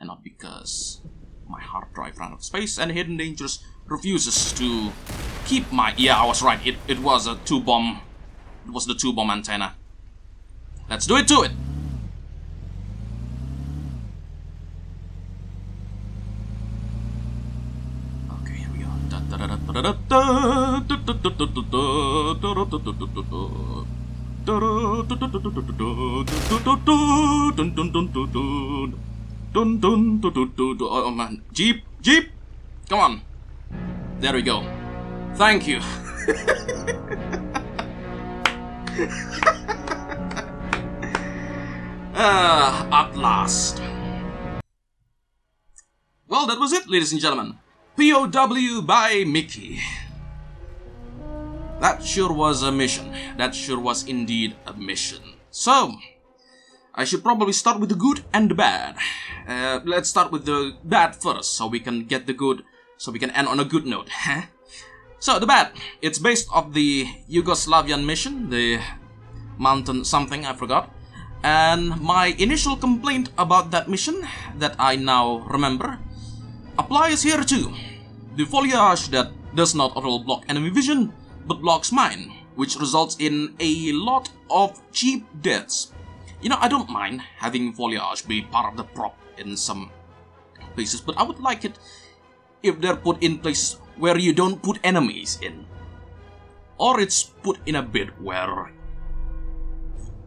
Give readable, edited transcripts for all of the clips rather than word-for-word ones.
and not because my hard drive ran out of space, and Hidden Dangers refuses to keep my... Yeah, I was right, it was a 2-bomb. It was the 2-bomb antenna. Let's do it to it! Okay, here we go. Oh man, Jeep! Come on! There we go. Thank you. At last. Well, that was it, ladies and gentlemen. P.O.W. by Mickey. That sure was a mission. That sure was indeed a mission. So, I should probably start with the good and the bad. Let's start with the bad first, so we can get the good, so we can end on a good note. So, the bad. It's based off the Yugoslavian mission, the mountain something, I forgot. And my initial complaint about that mission, that I now remember, applies here too. The foliage that does not auto block enemy vision, but blocks mine, which results in a lot of cheap deaths. You know, I don't mind having foliage be part of the prop in some places, but I would like it if they're put in places where you don't put enemies in. Or it's put in a bit where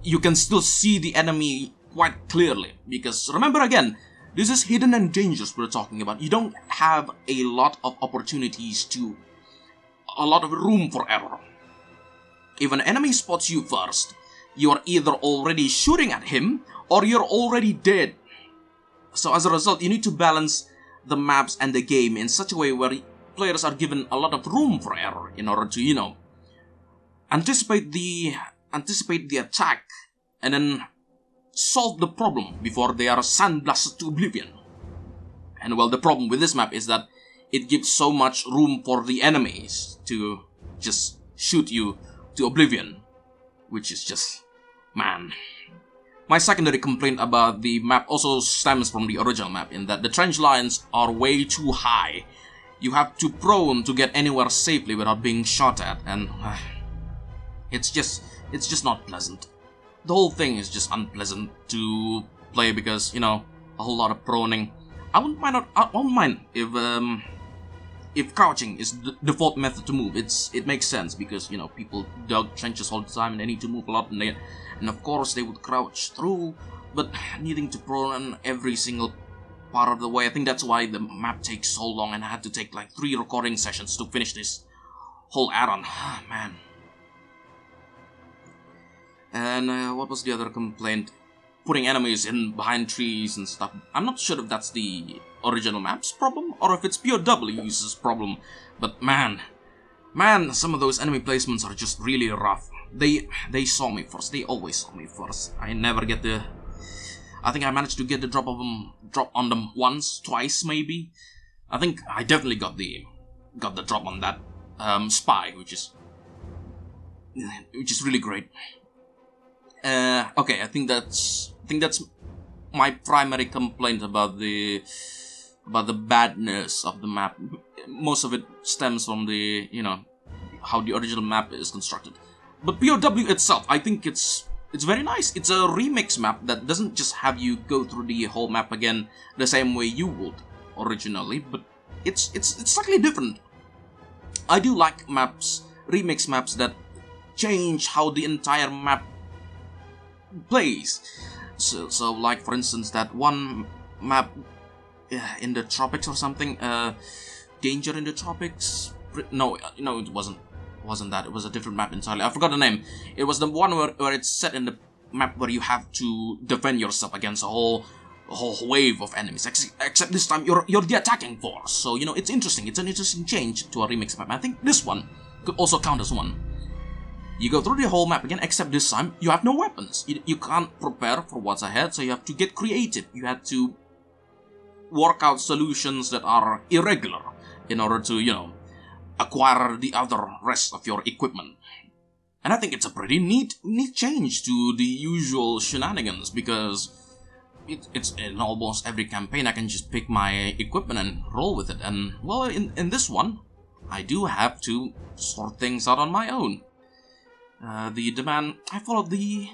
you can still see the enemy quite clearly. Because remember again, this is hidden and dangerous we're talking about. You don't have a lot of opportunities to... a lot of room for error. If an enemy spots you first, you are either already shooting at him, or you're already dead. So as a result, you need to balance the maps and the game in such a way where players are given a lot of room for error in order to, you know, anticipate the attack and then solve the problem before they are sandblasted to oblivion. And well, the problem with this map is that it gives so much room for the enemies to just shoot you to oblivion, which is just, man. My secondary complaint about the map also stems from the original map, in that the trench lines are way too high. You have to prone to get anywhere safely without being shot at, and it's just not pleasant. The whole thing is just unpleasant to play because, you know, a whole lot of proning. I won't mind if crouching is the default method to move. It makes sense because, you know, people dug trenches all the time and they need to move a lot, and of course they would crouch through, but needing to prone every single part of the way, I think that's why the map takes so long, and I had to take like 3 recording sessions to finish this whole add-on. Man. And what was the other complaint? Putting enemies in behind trees and stuff. I'm not sure if that's the original map's problem or if it's P.O.W.'s problem, but man, some of those enemy placements are just really rough. They saw me first. They always saw me first. I never get the... I think I managed to get the drop on them once, twice maybe. I think I definitely got the drop on that spy, which is really great. Okay, I think that's my primary complaint about the badness of the map. Most of it stems from the, you know, how the original map is constructed. But P.O.W. itself, I think it's very nice. It's a remix map that doesn't just have you go through the whole map again the same way you would originally, but it's slightly different. I do like remix maps that change how the entire map plays. So like for instance that one map in the tropics or something, Danger in the Tropics. No, it wasn't that. It was a different map entirely. I forgot the name. It was the one where it's set in the map where you have to defend yourself against a whole wave of enemies. Except this time you're the attacking force. So, you know, it's interesting. It's an interesting change to a remix map. I think this one could also count as one. You go through the whole map again, except this time you have no weapons. You can't prepare for what's ahead, so you have to get creative. You have to work out solutions that are irregular in order to, you know, acquire the rest of your equipment. And I think it's a pretty neat change to the usual shenanigans, because it's in almost every campaign I can just pick my equipment and roll with it. And well, in this one, I do have to sort things out on my own. The demand, I followed the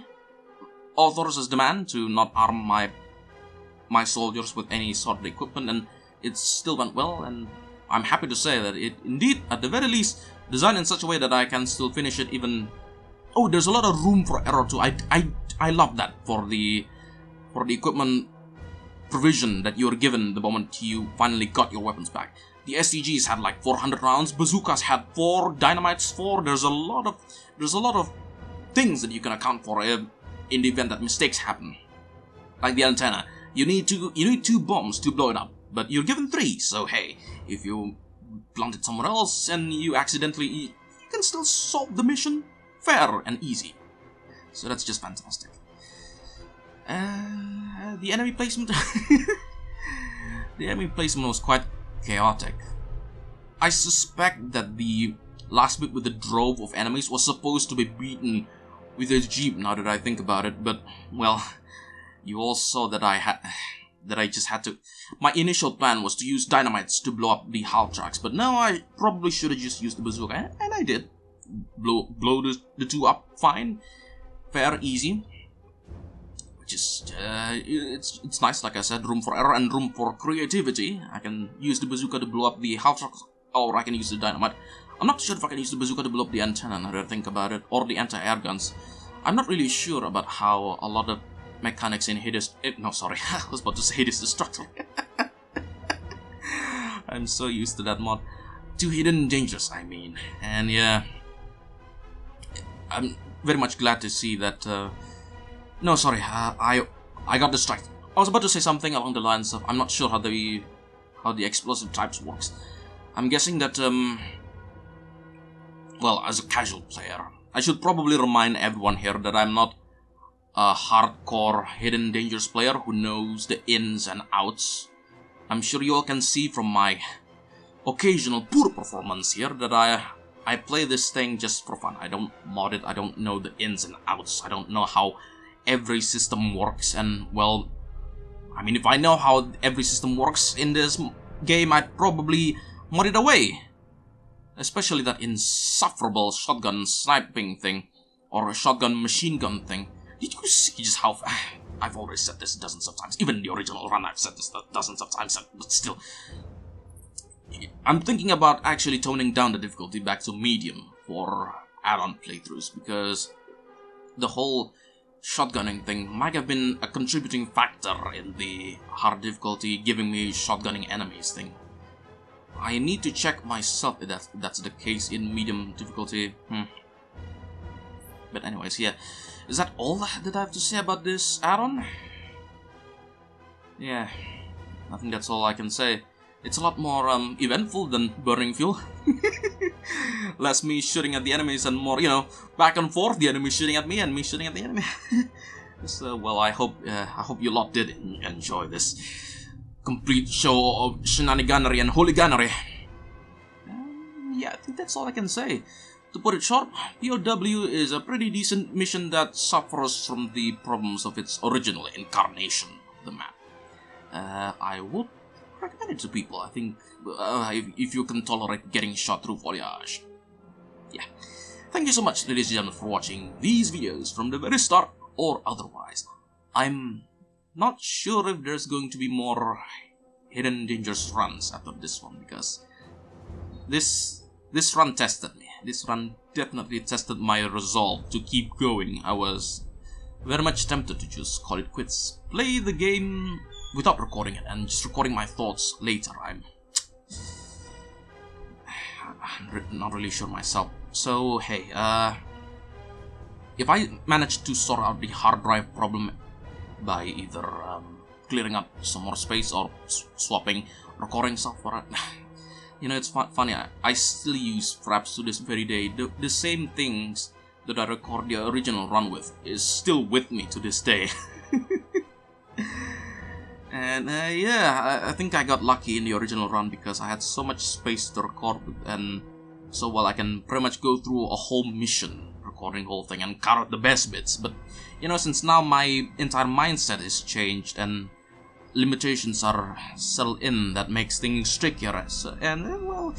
author's demand to not arm my soldiers with any sort of equipment, and it still went well. And I'm happy to say that it indeed, at the very least, designed in such a way that I can still finish it even. Oh, there's a lot of room for error too. I love that for the equipment provision that you're given the moment you finally got your weapons back. The STGs had like 400 rounds, bazookas had 4, dynamites 4. There's a lot of things that you can account for in the event that mistakes happen. Like the antenna, you need 2 bombs to blow it up, but you're given 3. So hey, if you plant it somewhere else and you accidentally, you can still solve the mission fair and easy. So that's just fantastic. The enemy placement, the enemy placement was quite chaotic. I suspect that the last bit with the drove of enemies was supposed to be beaten with a jeep, now that I think about it, but, well, you all saw that I just had to. My initial plan was to use dynamites to blow up the half tracks, but no, I probably should have just used the bazooka, and I did. Blow the 2 up fine, fair, easy. Just, it's nice, like I said, room for error and room for creativity. I can use the bazooka to blow up the half trucks, or I can use the dynamite. I'm not sure if I can use the bazooka to blow up the antenna, now that I think about it, or the anti-air guns. I'm not really sure about how a lot of mechanics in Hades... no, sorry, I was about to say Hades Destructor. I'm so used to that mod. To Hidden Dangers, I mean. And yeah, I'm very much glad to see that... No, sorry, I got distracted. I was about to say something along the lines of, I'm not sure how the explosive types works. I'm guessing that, well, as a casual player, I should probably remind everyone here that I'm not a hardcore Hidden Dangers player who knows the ins and outs. I'm sure you all can see from my occasional poor performance here that I play this thing just for fun. I don't mod it, I don't know the ins and outs, I don't know how every system works, and well, I mean, if I know how every system works in this game, I'd probably mod it away. Especially that insufferable shotgun sniping thing, or a shotgun machine gun thing. Did you see just how... I've already said this dozens of times, even in the original run I've said this dozens of times, but still. I'm thinking about actually toning down the difficulty back to medium for add-on playthroughs, because the whole shotgunning thing might have been a contributing factor in the hard difficulty giving me shotgunning enemies thing. I need to check myself if that's the case in medium difficulty. But anyways, yeah. Is that all that I have to say about this add-on? Yeah, I think that's all I can say. It's a lot more eventful than burning fuel. Less me shooting at the enemies and more, you know, back and forth, the enemy shooting at me and me shooting at the enemy. So, well, I hope you lot did enjoy this complete show of shenaniganery and hooliganery. Yeah, I think that's all I can say. To put it short, P.O.W. is a pretty decent mission that suffers from the problems of its original incarnation of the map. I would recommend it to people, I think, if you can tolerate getting shot through foliage. Yeah. Thank you so much, ladies and gentlemen, for watching these videos from the very start or otherwise. I'm not sure if there's going to be more Hidden Dangers runs after this one, because this run tested me. This run definitely tested my resolve to keep going. I was very much tempted to just call it quits. Play the game without recording it and just recording my thoughts later. I'm not really sure myself. So hey, if I manage to sort out the hard drive problem by either clearing up some more space or swapping recording software, you know, it's funny, I still use fraps to this very day. The same things that I record the original run with is still with me to this day. And yeah, I think I got lucky in the original run because I had so much space to record with, and so well I can pretty much go through a whole mission recording recording the whole thing and cut out the best bits. But, you know, since now my entire mindset is changed and limitations are settled in, that makes things trickier. So, and, well,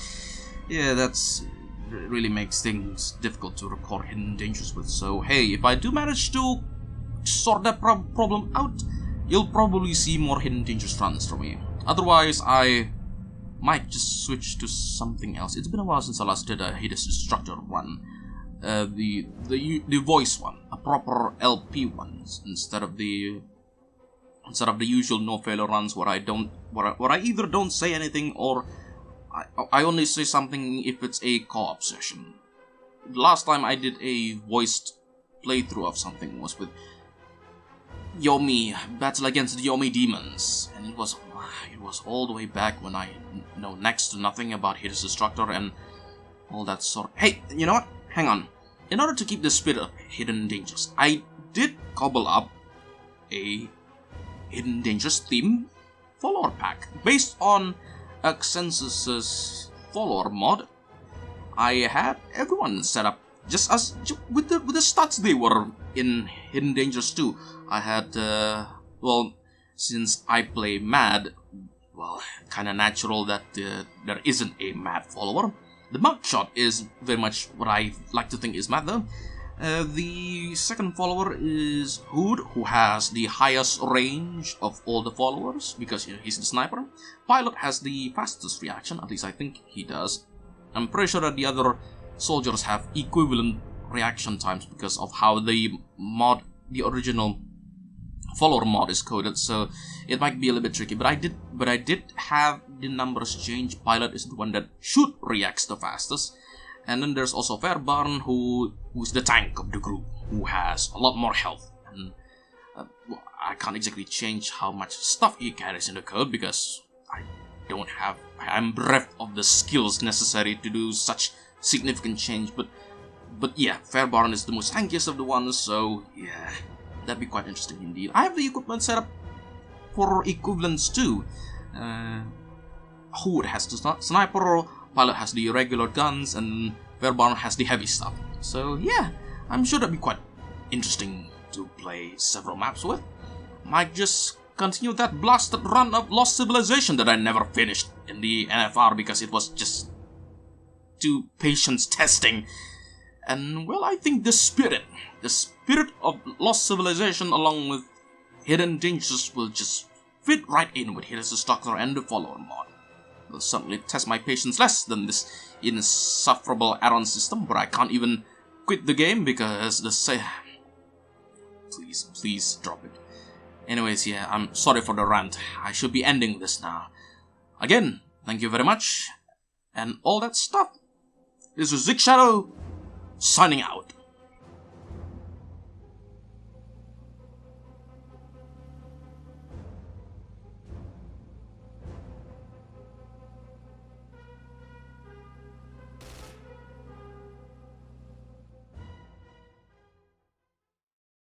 yeah, that's really makes things difficult to record hidden dangers with. So, hey, if I do manage to sort that problem out, you'll probably see more hidden dangers runs from me. Otherwise, I might just switch to something else. It's been a while since I last did a hidden destructor run. The voice one, a proper LP one, instead of the usual no failure runs where I either don't say anything or I only say something if it's a co-op session. The last time I did a voiced playthrough of something was with Yomi, Battle Against the Yomi Demons, and it was all the way back when I know next to nothing about Hidden Destructor and all that sort. Hey, you know what? Hang on. In order to keep the spirit of Hidden Dangers, I did cobble up a Hidden Dangers theme follower pack based on Xensus's follower mod. I had everyone set up just as with the stats they were in Hidden Dangers 2. I had well, since I play Mad, well, kind of natural that there isn't a Mad follower. The mugshot is very much what I like to think is Mad though. The second follower is Hood, who has the highest range of all the followers because, you know, he's the sniper. Pilot has the fastest reaction, at least I think he does. I'm pretty sure that the other soldiers have equivalent reaction times because of how the original follower mod is coded, so it might be a little bit tricky. But I did have the numbers change. Pilot is the one that should reacts the fastest. And then there's also Fairburn, who's the tank of the group, who has a lot more health. And I can't exactly change how much stuff he carries in the code because I'm bereft of the skills necessary to do such significant change. But yeah, Fairburn is the most tankiest of the ones, so yeah, that'd be quite interesting indeed. I have the equipment set up for equivalents too. Hood has the sniper, Pilot has the regular guns, and Fairburn has the heavy stuff. So yeah, I'm sure that'd be quite interesting to play several maps with. Might just continue that blasted run of Lost Civilization that I never finished in the NFR because it was just too patience testing. And well, I think the spirit of Lost Civilization along with Hidden Dangers will just fit right in with Hidden Destructor and the follower mod. Will certainly test my patience less than this insufferable add-on system where I can't even quit the game because please drop it. Anyways, yeah, I'm sorry for the rant. I should be ending this now. Again, thank you very much and all that stuff. This is Zig Shadow signing out.